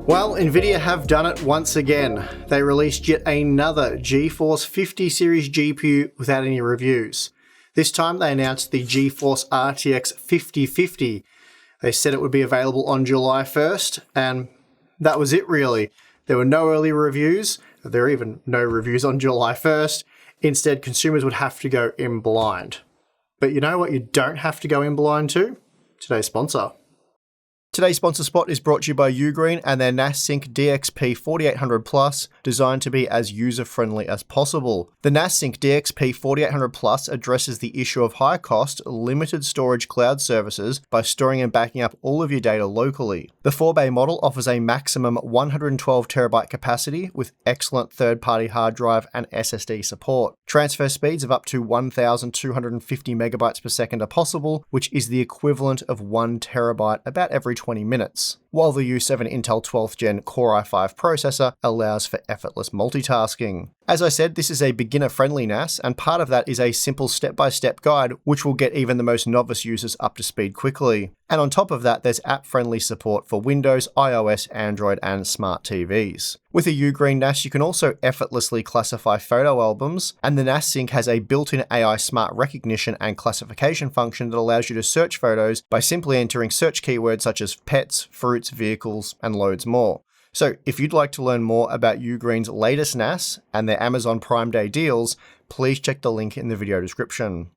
Well, Nvidia have done it once again. They released yet another GeForce 50 series GPU without any reviews. This time they announced the GeForce RTX 5050. They said it would be available on July 1st, and that was it really. There were no early reviews. There are even no reviews on July 1st. Instead, consumers would have to go in blind. But you know what you don't have to go in blind to? Today's sponsor. Today's sponsor spot is brought to you by Ugreen and their NAS Sync DXP 4800 Plus, designed to be as user-friendly as possible. The NAS Sync DXP 4800 Plus addresses the issue of high-cost, limited storage cloud services by storing and backing up all of your data locally. The 4-bay model offers a maximum 112TB capacity with excellent third-party hard drive and SSD support. Transfer speeds of up to 1,250 megabytes per second are possible, which is the equivalent of 1 terabyte about every 20 minutes, while the use of an Intel 12th Gen Core i5 processor allows for effortless multitasking. As I said, this is a beginner-friendly NAS, and part of that is a simple step-by-step guide which will get even the most novice users up to speed quickly. And on top of that, there's app-friendly support for Windows, iOS, Android, and smart TVs. With a Ugreen NAS, you can also effortlessly classify photo albums, and the NAS Sync has a built-in AI smart recognition and classification function that allows you to search photos by simply entering search keywords such as pets, fruits, vehicles, and loads more. So if you'd like to learn more about Ugreen's latest NAS and their Amazon Prime Day deals, please check the link in the video description.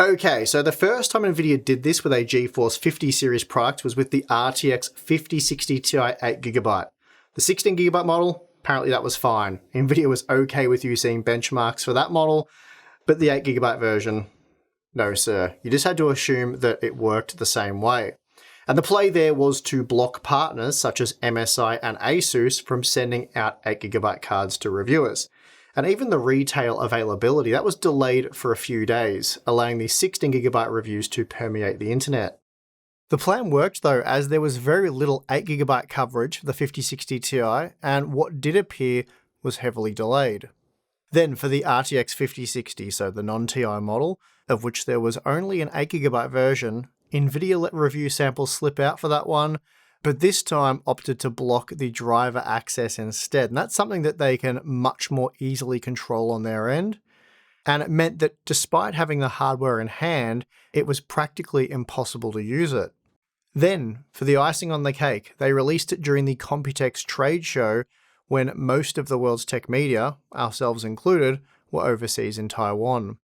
Okay, so the first time Nvidia did this with a GeForce 50 series product was with the RTX 5060 Ti 8GB. The 16GB model, apparently that was fine. Nvidia was okay with you seeing benchmarks for that model, but the 8GB version, no sir. You just had to assume that it worked the same way. And the play there was to block partners such as MSI and Asus from sending out 8GB cards to reviewers. And even the retail availability, that was delayed for a few days, allowing the 16GB reviews to permeate the internet. The plan worked though, as there was very little 8GB coverage for the 5060 Ti, and what did appear was heavily delayed. Then for the RTX 5060, so the non-Ti model, of which there was only an 8GB version, Nvidia let review samples slip out for that one, but this time opted to block the driver access instead. And that's something that they can much more easily control on their end. And it meant that despite having the hardware in hand, it was practically impossible to use it. Then, for the icing on the cake, they released it during the Computex trade show when most of the world's tech media, ourselves included, were overseas in Taiwan.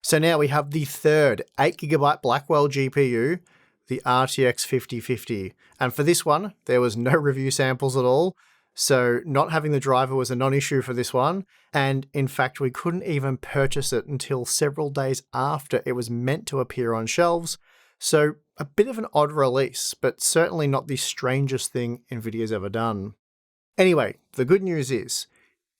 So now we have the third 8GB Blackwell GPU, the RTX 5050. And for this one, there was no review samples at all, so not having the driver was a non-issue for this one. And in fact, we couldn't even purchase it until several days after it was meant to appear on shelves. So a bit of an odd release, but certainly not the strangest thing Nvidia's ever done. Anyway, the good news is,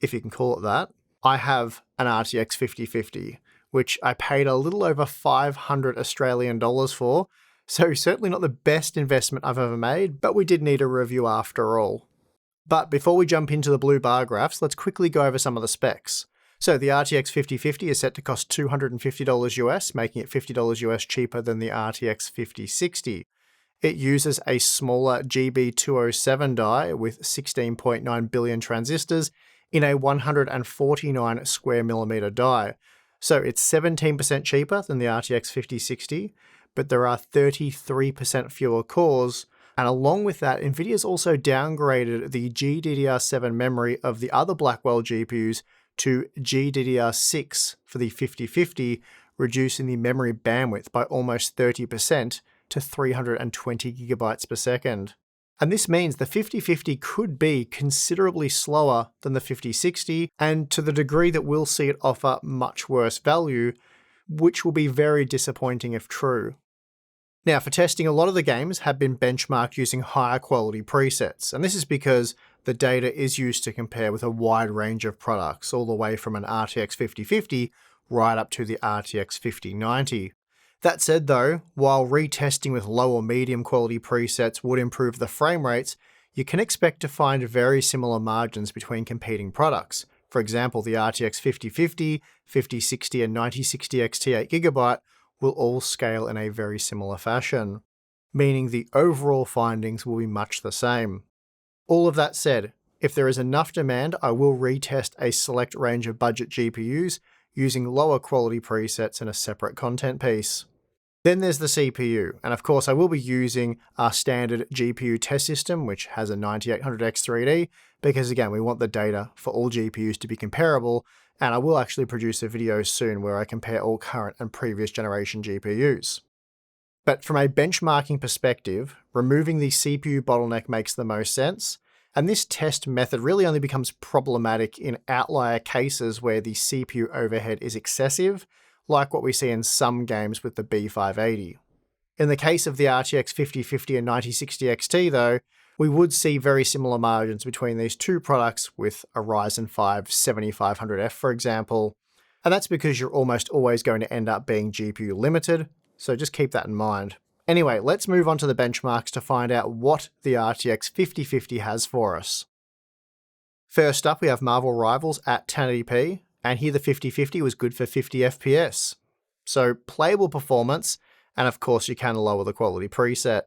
if you can call it that, I have an RTX 5050. Which I paid a little over 500 Australian dollars for, so certainly not the best investment I've ever made, but we did need a review after all. But before we jump into the blue bar graphs, let's quickly go over some of the specs. So the RTX 5050 is set to cost $250 US, making it $50 US cheaper than the RTX 5060. It uses a smaller GB207 die with 16.9 billion transistors in a 149 square millimeter die. So it's 17% cheaper than the RTX 5060, but there are 33% fewer cores. And along with that, Nvidia's also downgraded the GDDR7 memory of the other Blackwell GPUs to GDDR6 for the 5050, reducing the memory bandwidth by almost 30% to 320 gigabytes per second. And this means the 5050 could be considerably slower than the 5060, and to the degree that we'll see it offer much worse value, which will be very disappointing if true. Now, for testing, a lot of the games have been benchmarked using higher quality presets, and this is because the data is used to compare with a wide range of products, all the way from an RTX 5050 right up to the RTX 5090. That said though, while retesting with low or medium quality presets would improve the frame rates, you can expect to find very similar margins between competing products. For example, the RTX 5050, 5060 and 9060 XT 8GB will all scale in a very similar fashion, meaning the overall findings will be much the same. All of that said, if there is enough demand, I will retest a select range of budget GPUs using lower quality presets in a separate content piece. Then there's the CPU, and of course I will be using our standard GPU test system, which has a 9800X 3D, because again, we want the data for all GPUs to be comparable, and I will actually produce a video soon where I compare all current and previous generation GPUs. But from a benchmarking perspective, removing the CPU bottleneck makes the most sense, and this test method really only becomes problematic in outlier cases where the CPU overhead is excessive, like what we see in some games with the B580. In the case of the RTX 5050 and 9060 XT though, we would see very similar margins between these two products with a Ryzen 5 7500F for example, and that's because you're almost always going to end up being GPU limited, so just keep that in mind. Anyway, let's move on to the benchmarks to find out what the RTX 5050 has for us. First up, we have Marvel Rivals at 1080p, and here the 5050 was good for 50 FPS. So playable performance, and of course you can lower the quality preset.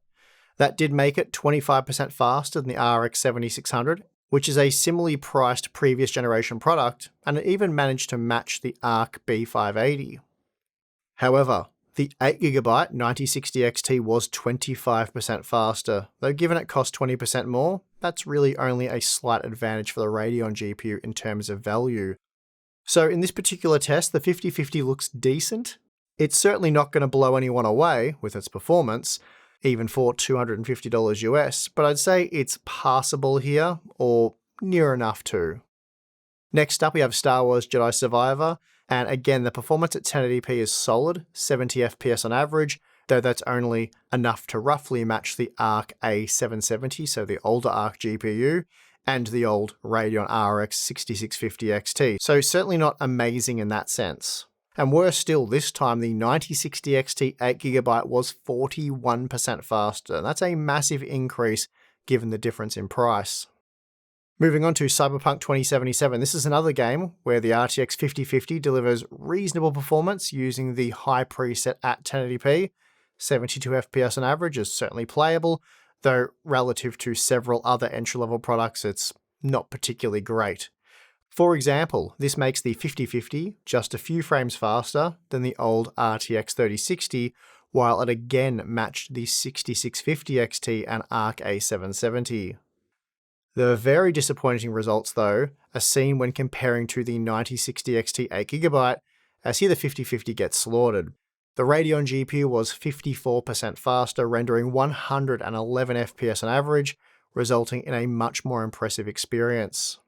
That did make it 25% faster than the RX 7600, which is a similarly priced previous generation product, and it even managed to match the ARC B580. However, the 8GB 9060 XT was 25% faster, though given it cost 20% more, that's really only a slight advantage for the Radeon GPU in terms of value. So in this particular test, the 5050 looks decent. It's certainly not going to blow anyone away with its performance, even for $250 US, but I'd say it's passable here, or near enough too. Next up we have Star Wars Jedi Survivor, and again the performance at 1080p is solid, 70 FPS on average, though that's only enough to roughly match the ARC A770, so the older ARC GPU, and the old Radeon RX 6650 XT, so certainly not amazing in that sense. And worse still, this time the 9060 XT 8GB was 41% faster. That's a massive increase given the difference in price. Moving on to Cyberpunk 2077, this is another game where the RTX 5050 delivers reasonable performance using the high preset at 1080p. 72 FPS on average is certainly playable, though relative to several other entry-level products, it's not particularly great. For example, this makes the 5050 just a few frames faster than the old RTX 3060, while it again matched the 6650 XT and ARC A770. The very disappointing results, though, are seen when comparing to the 9060 XT 8GB, as here the 5050 gets slaughtered. The Radeon GPU was 54% faster, rendering 111 FPS on average, resulting in a much more impressive experience.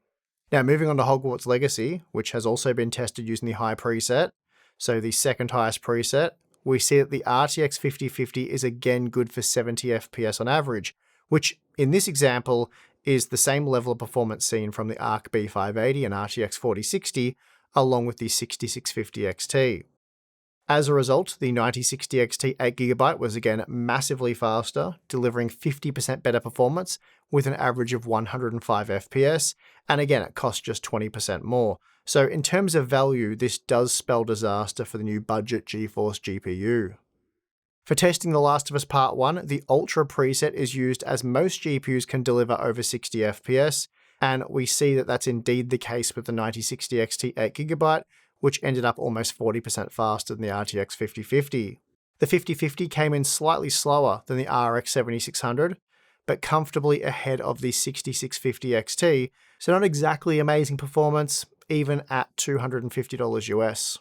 Now moving on to Hogwarts Legacy, which has also been tested using the high preset, so the second highest preset, we see that the RTX 5050 is again good for 70 FPS on average, which in this example is the same level of performance seen from the ARC B580 and RTX 4060, along with the 6650 XT. As a result, the 9060 XT 8GB was again massively faster, delivering 50% better performance with an average of 105 FPS, and again it cost just 20% more. So in terms of value, this does spell disaster for the new budget GeForce GPU. For testing The Last of Us Part 1, the Ultra preset is used as most GPUs can deliver over 60 FPS, and we see that that's indeed the case with the 9060 XT 8GB, which ended up almost 40% faster than the RTX 5050. The 5050 came in slightly slower than the RX 7600, but comfortably ahead of the 6650 XT, so not exactly amazing performance, even at $250 US.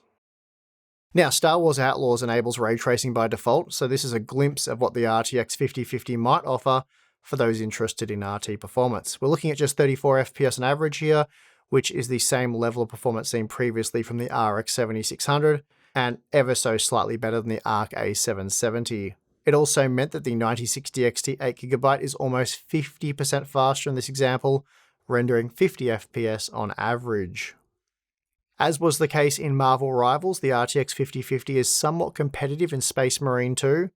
Now, Star Wars Outlaws enables ray tracing by default, so this is a glimpse of what the RTX 5050 might offer for those interested in RT performance. We're looking at just 34 FPS on average here, which is the same level of performance seen previously from the RX 7600, and ever so slightly better than the ARC A770. It also meant that the 9060 XT 8GB is almost 50% faster in this example, rendering 50 FPS on average. As was the case in Marvel Rivals, the RTX 5050 is somewhat competitive in Space Marine 2.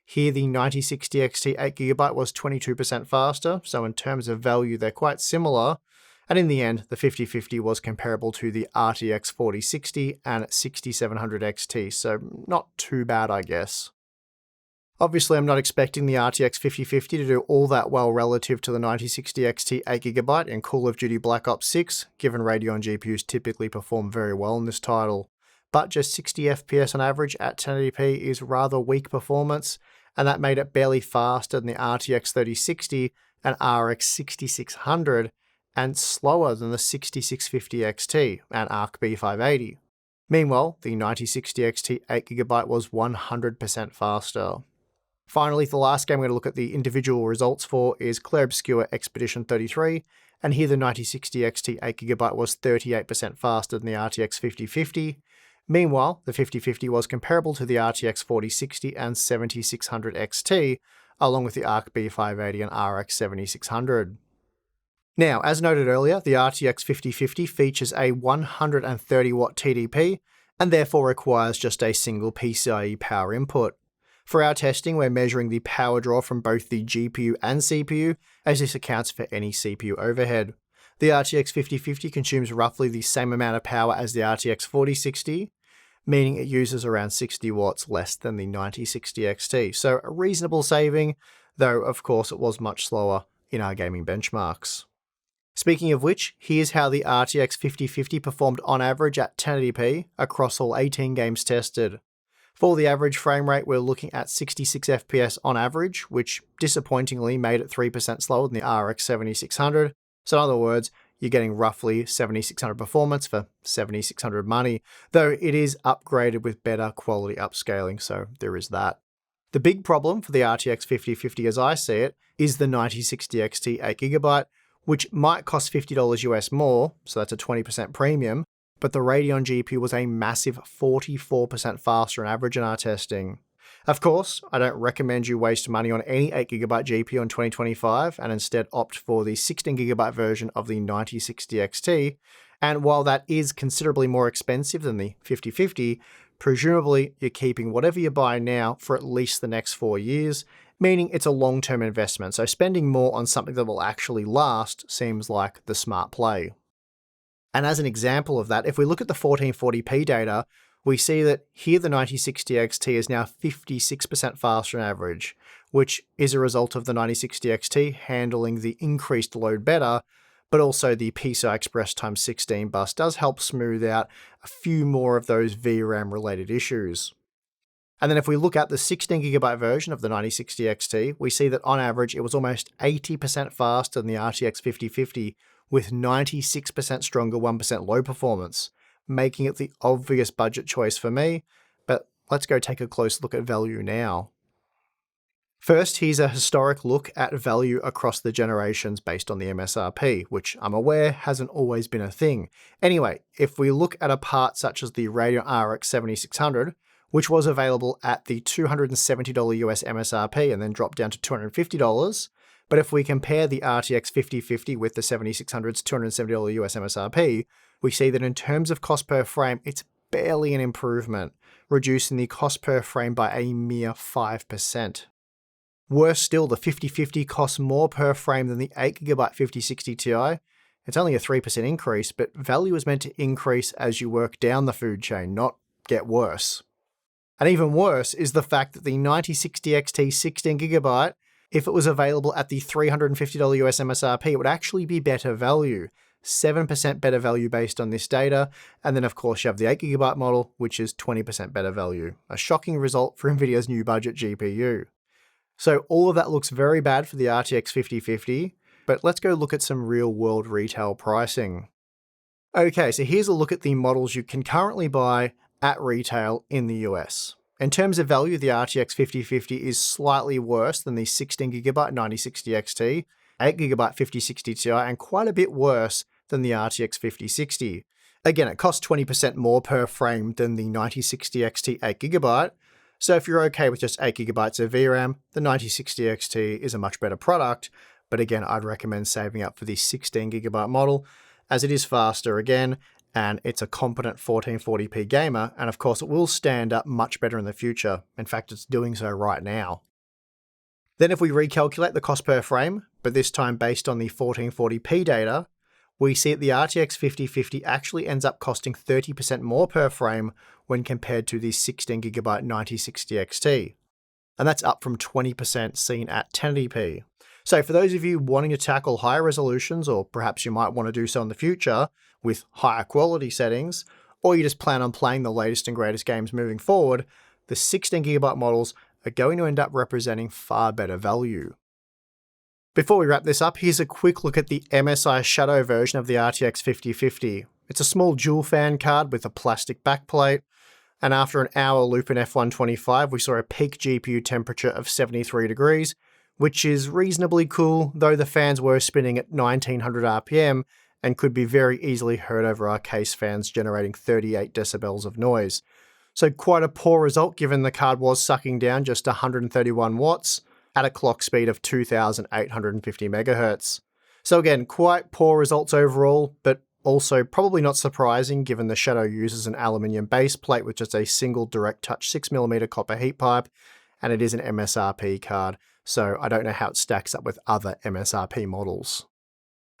Here the 9060 XT 8GB was 22% faster, so in terms of value they're quite similar, and in the end the 5050 was comparable to the RTX 4060 and 6700 XT, so not too bad I guess. Obviously, I'm not expecting the RTX 5050 to do all that well relative to the 9060 XT 8GB in Call of Duty Black Ops 6, given Radeon GPUs typically perform very well in this title. But just 60 FPS on average at 1080p is rather weak performance, and that made it barely faster than the RTX 3060 and RX 6600, and slower than the 6650 XT and Arc B580. Meanwhile, the 9060 XT 8GB was 100% faster. Finally, the last game we're going to look at the individual results for is Clair Obscur Expedition 33, and here the 9060 XT 8GB was 38% faster than the RTX 5050. Meanwhile, the 5050 was comparable to the RTX 4060 and 7600 XT, along with the Arc B580 and RX 7600. Now, as noted earlier, the RTX 5050 features a 130 watt TDP, and therefore requires just a single PCIe power input. For our testing, we're measuring the power draw from both the GPU and CPU, as this accounts for any CPU overhead. The RTX 5050 consumes roughly the same amount of power as the RTX 4060, meaning it uses around 60 watts less than the 9060 XT, so a reasonable saving, though of course it was much slower in our gaming benchmarks. Speaking of which, here's how the RTX 5050 performed on average at 1080p across all 18 games tested. For the average frame rate, we're looking at 66 FPS on average, which disappointingly made it 3% slower than the RX 7600. So in other words, you're getting roughly 7600 performance for 7600 money, though it is upgraded with better quality upscaling, so there is that. The big problem for the RTX 5050 as I see it is the 9060 XT 8GB, which might cost $50 US more, so that's a 20% premium, but the Radeon GPU was a massive 44% faster on average in our testing. Of course, I don't recommend you waste money on any 8GB GPU in 2025 and instead opt for the 16GB version of the 9060 XT, and while that is considerably more expensive than the 5050, presumably you're keeping whatever you buy now for at least the next 4 years, meaning it's a long-term investment, so spending more on something that will actually last seems like the smart play. And as an example of that, if we look at the 1440p data, we see that here the 9060 XT is now 56% faster on average, which is a result of the 9060 XT handling the increased load better, but also the PCI Express x16 bus does help smooth out a few more of those VRAM related issues. And then if we look at the 16GB version of the 9060 XT, we see that on average it was almost 80% faster than the RTX 5050, with 96% stronger 1% low performance, making it the obvious budget choice for me, but let's go take a close look at value now. First, here's a historic look at value across the generations based on the MSRP, which I'm aware hasn't always been a thing. Anyway, if we look at a part such as the Radeon RX 7600, which was available at the $270 US MSRP and then dropped down to $250, but if we compare the RTX 5050 with the 7600's $270 US MSRP, we see that in terms of cost per frame, it's barely an improvement, reducing the cost per frame by a mere 5%. Worse still, the 5050 costs more per frame than the 8GB 5060 Ti. It's only a 3% increase, but value is meant to increase as you work down the food chain, not get worse. And even worse is the fact that the 9060 XT 16GB, if it was available at the $350 US MSRP, it would actually be better value. 7% better value based on this data, and then of course you have the 8GB model, which is 20% better value. A shocking result for Nvidia's new budget GPU. So all of that looks very bad for the RTX 5050, but let's go look at some real-world retail pricing. Okay, so here's a look at the models you can currently buy at retail in the US. In terms of value, the RTX 5050 is slightly worse than the 16GB 9060 XT, 8GB 5060 Ti, and quite a bit worse than the RTX 5060. Again, it costs 20% more per frame than the 9060 XT 8GB, so if you're okay with just 8GB of VRAM, the 9060 XT is a much better product, but again, I'd recommend saving up for the 16GB model, as it is faster again, and it's a competent 1440p gamer, and of course it will stand up much better in the future. In fact, it's doing so right now. Then if we recalculate the cost per frame, but this time based on the 1440p data, we see that the RTX 5050 actually ends up costing 30% more per frame when compared to the 16GB 9060 XT. and that's up from 20% seen at 1080p. So for those of you wanting to tackle higher resolutions, or perhaps you might want to do so in the future with higher quality settings, or you just plan on playing the latest and greatest games moving forward, the 16GB models are going to end up representing far better value. Before we wrap this up, here's a quick look at the MSI Shadow version of the RTX 5050. It's a small dual fan card with a plastic backplate, and after an hour loop in F125, we saw a peak GPU temperature of 73 degrees, which is reasonably cool, though the fans were spinning at 1900 RPM and could be very easily heard over our case fans generating 38 decibels of noise. So quite a poor result given the card was sucking down just 131 watts at a clock speed of 2850 MHz. So again, quite poor results overall, but also probably not surprising given the Shadow uses an aluminium base plate with just a single direct touch 6mm copper heat pipe, and it is an MSRP card. So I don't know how it stacks up with other MSRP models.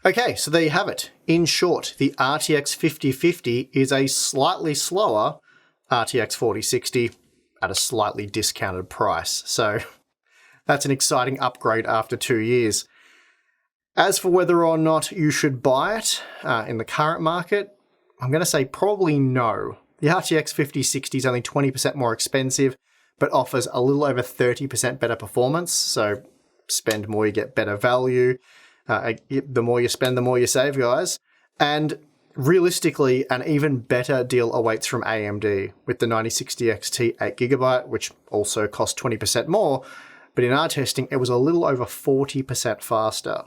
Okay, so there you have it. In short, the RTX 5050 is a slightly slower RTX 4060 at a slightly discounted price. So that's an exciting upgrade after 2 years. As for whether or not you should buy it in the current market, I'm going to say probably no. The RTX 5060 is only 20% more expensive, but offers a little over 30% better performance. So spend more, you get better value. The more you spend, the more you save, guys. And realistically, an even better deal awaits from AMD with the 9060 XT 8GB, which also cost 20% more. But in our testing, it was a little over 40% faster.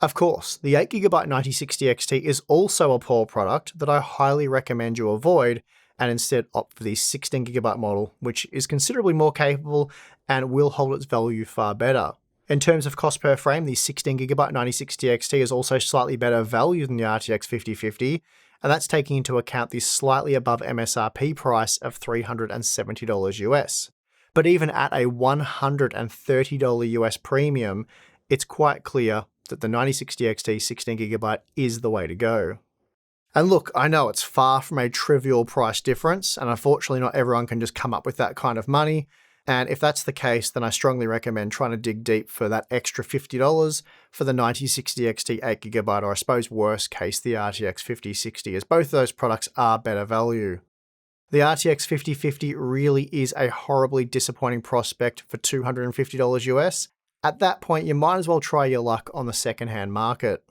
Of course, the 8GB 9060 XT is also a poor product that I highly recommend you avoid, and instead opt for the 16GB model, which is considerably more capable and will hold its value far better. In terms of cost per frame, the 16GB 9060 XT is also slightly better value than the RTX 5050, and that's taking into account the slightly above MSRP price of $370 US. But even at a $130 US premium, it's quite clear that the 9060 XT 16GB is the way to go. And look, I know it's far from a trivial price difference, and unfortunately not everyone can just come up with that kind of money. And if that's the case, then I strongly recommend trying to dig deep for that extra $50 for the 9060 XT 8GB, or I suppose worst case, the RTX 5060, as both of those products are better value. The RTX 5050 really is a horribly disappointing prospect for $250 US. At that point, you might as well try your luck on the second-hand market.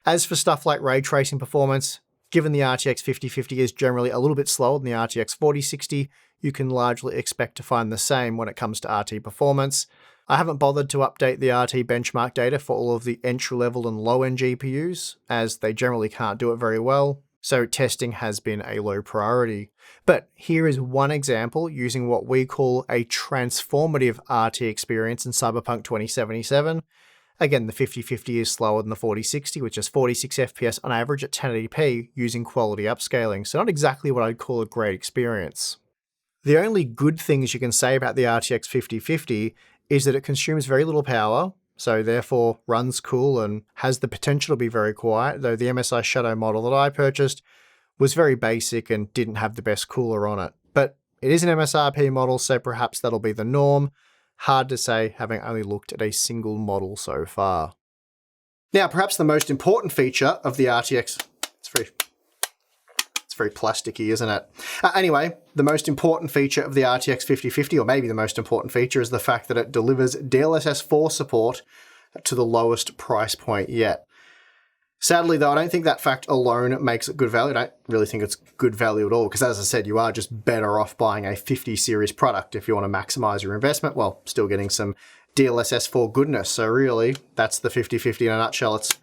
As for stuff like ray tracing performance, given the RTX 5050 is generally a little bit slower than the RTX 4060, you can largely expect to find the same when it comes to RT performance. I haven't bothered to update the RT benchmark data for all of the entry-level and low-end GPUs, as they generally can't do it very well, so testing has been a low priority. But here is one example using what we call a transformative RT experience in Cyberpunk 2077. Again, the 5050 is slower than the 4060, which is 46 FPS on average at 1080p using quality upscaling, so not exactly what I'd call a great experience. The only good things you can say about the RTX 5050 is that it consumes very little power, so therefore runs cool and has the potential to be very quiet, though the MSI Shadow model that I purchased was very basic and didn't have the best cooler on it. But it is an MSRP model, so perhaps that'll be the norm. Hard to say, having only looked at a single model so far. Now, perhaps the most important feature of the RTX, it's very plasticky, isn't it? Anyway, the most important feature of the RTX 5050, or maybe the most important feature, is the fact that it delivers DLSS 4 support to the lowest price point yet. Sadly, though, I don't think that fact alone makes it good value. I don't really think it's good value at all, because as I said, you are just better off buying a 50 series product if you want to maximize your investment, while still getting some DLSS 4 goodness. So really, that's the 5050 in a nutshell. It's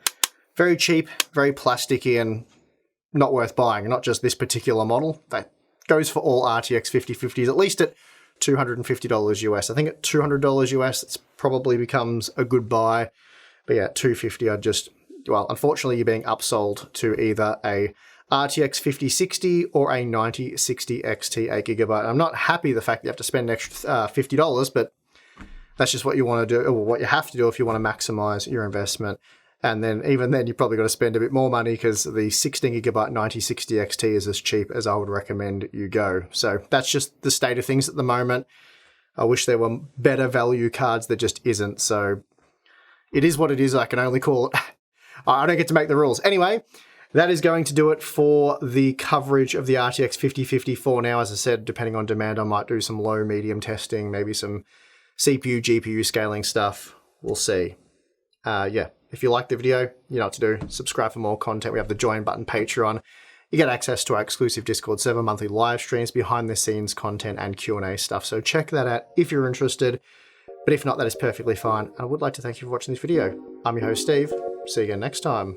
very cheap, very plasticky, and not worth buying. Not just this particular model. That goes for all RTX 5050s, at least at $250 US. I think at $200 US, it probably becomes a good buy. But yeah, at $250, I'd just... Well, unfortunately, you're being upsold to either a RTX 5060 or a 9060 XT 8GB. I'm not happy the fact that you have to spend an extra $50, but that's just what you want to do, or what you have to do if you want to maximize your investment. And then even then, you've probably got to spend a bit more money because the 16GB 9060 XT is as cheap as I would recommend you go. So that's just the state of things at the moment. I wish there were better value cards, there just isn't. So it is what it is. I can only call it. I don't get to make the rules. Anyway, that is going to do it for the coverage of the RTX 5050 for now. As I said, depending on demand, I might do some low, medium testing, maybe some CPU, GPU scaling stuff. We'll see. Yeah, if you like the video, you know what to do. Subscribe for more content. We have the join button, Patreon. You get access to our exclusive Discord server, monthly live streams, behind the scenes content, and Q&A stuff. So check that out if you're interested. But if not, that is perfectly fine. I would like to thank you for watching this video. I'm your host, Steve. See you again next time.